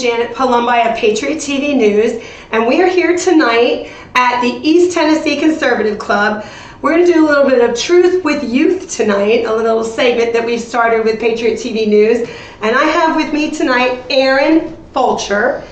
Janet Palombi of Patriot TV News, and we are here tonight at the East Tennessee Conservative Club. We're going to do a little bit of Truth with Youth tonight, a little segment that we started with Patriot TV News. And I have with me tonight Aaron Fulcher.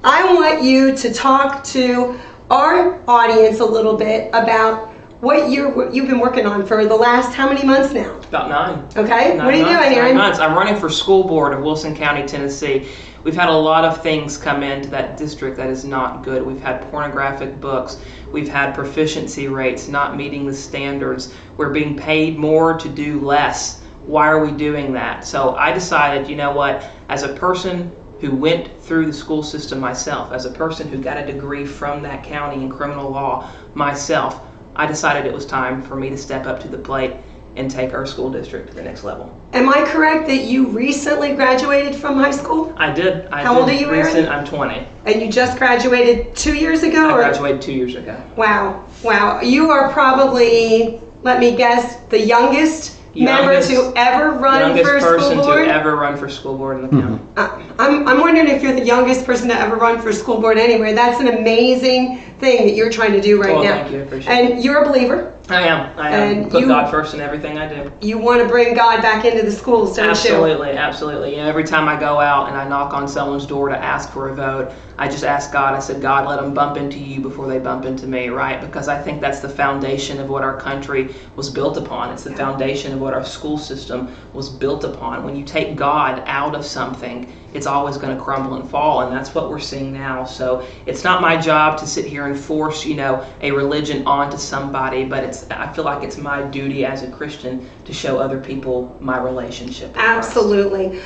I want you to talk to our audience a little bit about what you've been working on for the last how many months now? About 9. Okay. 9 what are you months, doing, Aaron? 9 months. I'm running for school board of Wilson County, Tennessee. We've had a lot of things come into that district that is not good. We've had pornographic books. We've had proficiency rates not meeting the standards. We're being paid more to do less. Why are we doing that? So I decided, you know what, as a person who went through the school system myself, as a person who got a degree from that county in criminal law myself, I decided it was time for me to step up to the plate and take our school district to the next level. Am I correct that you recently graduated from high school? I did. How old are you, Aaron? I'm 20. And you just graduated 2 years ago? I graduated 2 years ago. Wow. Wow. You are probably, let me guess, the youngest member to ever run for school board? Youngest person to ever run for school board in the county. I'm wondering if you're the youngest person to ever run for school board anywhere. That's an amazing thing that you're trying to do right now. Thank you. I appreciate it. And you're a believer. I am. And Put God first in everything I do. You want to bring God back into the schools, don't you? Absolutely. You know, every time I go out and I knock on someone's door to ask for a vote, I just ask God. I said, God, let them bump into you before they bump into me, right? Because I think that's the foundation of what our country was built upon. It's the foundation of what our school system was built upon. When you take God out of something, it's always going to crumble and fall, and that's what we're seeing now. So it's not my job to sit here and force, a religion onto somebody, but I feel like it's my duty as a Christian to show other people my relationship with Christ. Absolutely.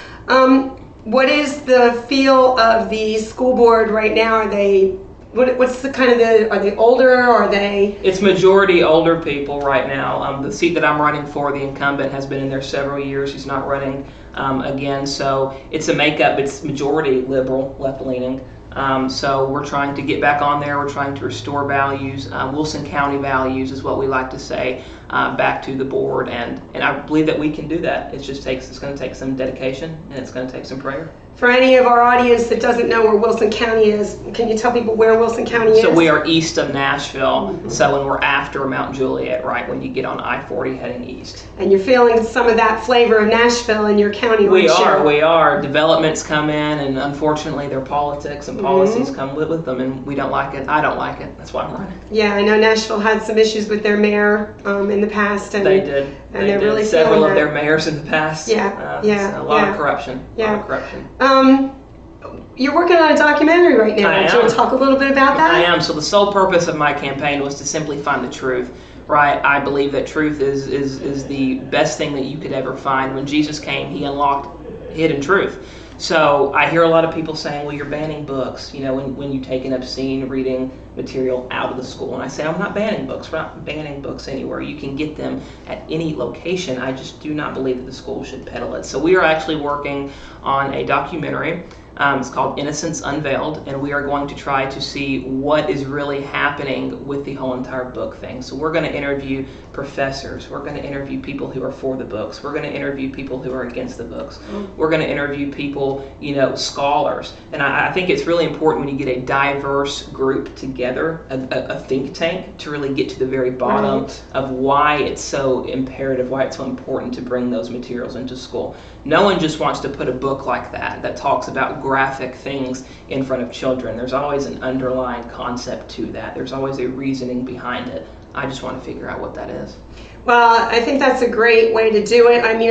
What is the feel of the school board right now? Are they, what's the kind of are they older, or are they? It's majority older people right now. The seat that I'm running for, the incumbent, has been in there several years. He's not running again, so it's a makeup. It's majority liberal, left-leaning. So we're trying to get back on there. We're trying to restore values, Wilson County values is what we like to say, back to the board, and I believe that we can do that. It's going to take some dedication, and it's going to take some prayer. For any of our audience that doesn't know where Wilson County is, can you tell people where Wilson County is? So we are east of Nashville, so when we're after Mount Juliet, right when you get on I-40 heading east. And you're feeling some of that flavor of Nashville in your county. We are. Developments come in, and unfortunately their politics and policies come with them, and we don't like it. I don't like it. That's why I'm running. Yeah, I know Nashville had some issues with their mayor in the past. And they did. And they're really several of their mayors in the past. A lot of corruption. Yeah. A lot of corruption. You're working on a documentary right now. Do you want to talk a little bit about that? I am. So the sole purpose of my campaign was to simply find the truth. Right? I believe that truth is the best thing that you could ever find. When Jesus came, he unlocked hidden truth. So I hear a lot of people saying, well, you're banning books, when you take an obscene reading material out of the school. And I say, I'm not banning books. We're not banning books anywhere. You can get them at any location. I just do not believe that the school should peddle it. So we are actually working on a documentary. It's called Innocence Unveiled, and we are going to try to see what is really happening with the whole entire book thing. So we're going to interview professors. We're going to interview people who are for the books. We're going to interview people who are against the books. We're going to interview people, scholars. And I think it's really important when you get a diverse group together, a think tank, to really get to the very bottom of why it's so imperative, why it's so important to bring those materials into school. No one just wants to put a book like that talks about graphic things in front of children. There's always an underlying concept to that. There's always a reasoning behind it. I just want to figure out what that is. Well, I think that's a great way to do it. I mean,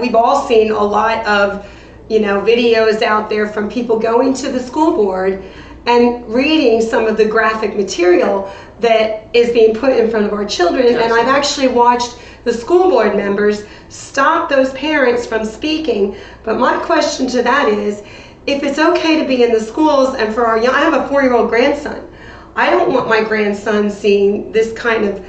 we've all seen a lot of, videos out there from people going to the school board and reading some of the graphic material that is being put in front of our children. Absolutely. And I've actually watched the school board members stop those parents from speaking. But my question to that is, if it's okay to be in the schools, and for I have a 4-year-old grandson. I don't want my grandson seeing this kind of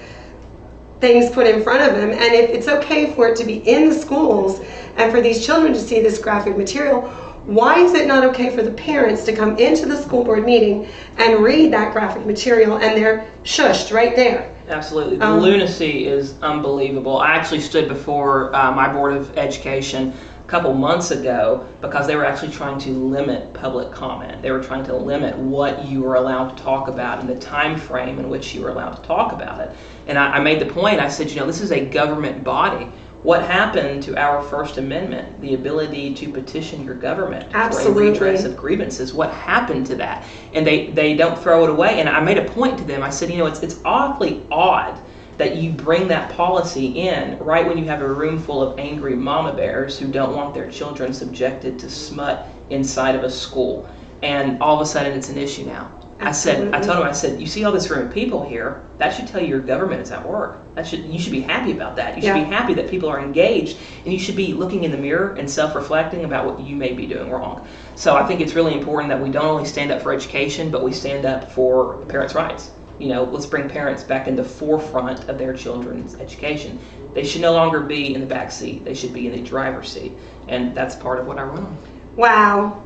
things put in front of him. And if it's okay for it to be in the schools and for these children to see this graphic material, why is it not okay for the parents to come into the school board meeting and read that graphic material and they're shushed right there? Absolutely. The lunacy is unbelievable. I actually stood before my Board of Education couple months ago because they were actually trying to limit public comment. They were trying to limit what you were allowed to talk about and the time frame in which you were allowed to talk about it. And I made the point, I said, this is a government body. What happened to our First Amendment, the ability to petition your government for a redress of grievances? What happened to that? And they don't throw it away. And I made a point to them. I said, it's awfully odd that you bring that policy in right when you have a room full of angry mama bears who don't want their children subjected to smut inside of a school. And all of a sudden it's an issue now. I told him, you see all this room of people here, that should tell you your government is at work. You should be happy about that. You should be happy that people are engaged, and you should be looking in the mirror and self-reflecting about what you may be doing wrong. So I think it's really important that we don't only stand up for education, but we stand up for parents' rights. Let's bring parents back in the forefront of their children's education. They should no longer be in the back seat. They should be in the driver's seat, and that's part of what I run on. Wow.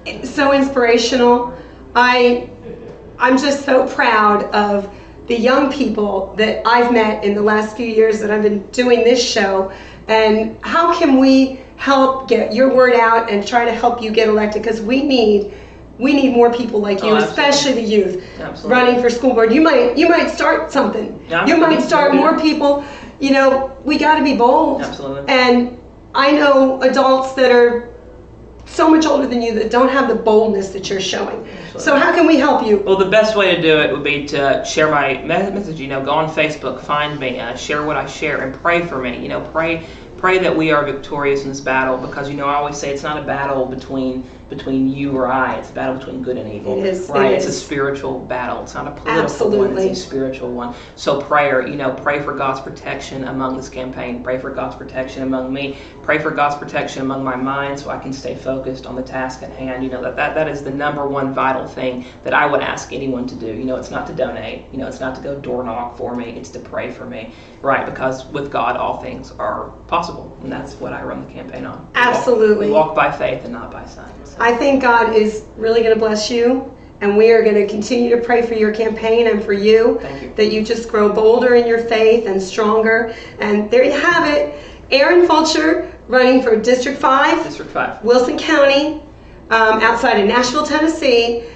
It's so inspirational. I'm just so proud of the young people that I've met in the last few years that I've been doing this show, and how can we help get your word out and try to help you get elected, because we need more people like you, especially the youth, running for school board. You might start something. You might start more people. We got to be bold. Absolutely. And I know adults that are so much older than you that don't have the boldness that you're showing. Absolutely. So how can we help you? Well, the best way to do it would be to share my message. Go on Facebook, find me, share what I share, and pray for me. Pray that we are victorious in this battle, because I always say it's not a battle between you or I. It's a battle between good and evil. It is. Right? It's a spiritual battle. It's not a political one. It's a spiritual one. So prayer. Pray for God's protection among this campaign. Pray for God's protection among me. Pray for God's protection among my mind, so I can stay focused on the task at hand. That is the number one vital thing that I would ask anyone to do. It's not to donate. It's not to go door knock for me. It's to pray for me. Right? Because with God, all things are possible, and that's what I run the campaign on. Absolutely. We walk by faith and not by sight. So. I think God is really going to bless you, and we are going to continue to pray for your campaign and for you. Thank you. That you just grow bolder in your faith and stronger. And there you have it. Aaron Fulcher running for District 5. Wilson County, outside of Nashville, Tennessee.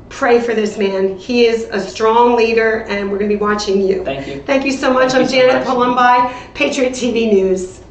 Pray for this man. He is a strong leader, and we're going to be watching you. Thank you. Thank you so much. I'm Janet Palombi, Patriot TV News.